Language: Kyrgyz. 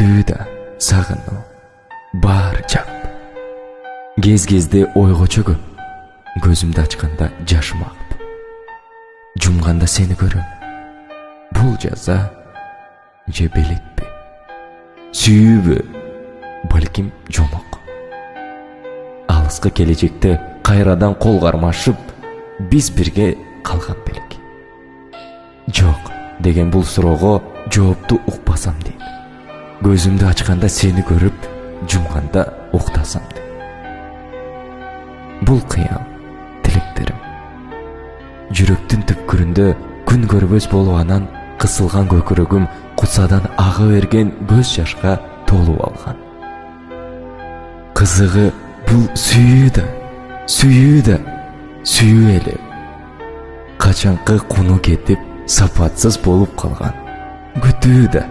күтүү да, сагынуу баары жап. Кез-кезде ойго чөгөп, көзүмдү ачканда жашым агып. Жумганда сени көрөм. Бул жаза же белекпи? Сүйүүбү? Балким жомок. Алыскы келечекте кайрадан кол кармашып, биз бирге калган белек. Жок деген бул суроого жоопту укпасам дейм. Көзүмдү ачканда сени көрүп, жумганда уктасам дейм. Бул кыял тилектерим. Жүрөктүн түпкүрүндө күн көрбөс болуп анан кысылган көкүрөгүм кусадан ага берген көз жашка толуп алган. Кызыгы бул сүйүү да сүйүү эле. Качанкы куну кетип, сапатсыз болуп калган. Күтүү да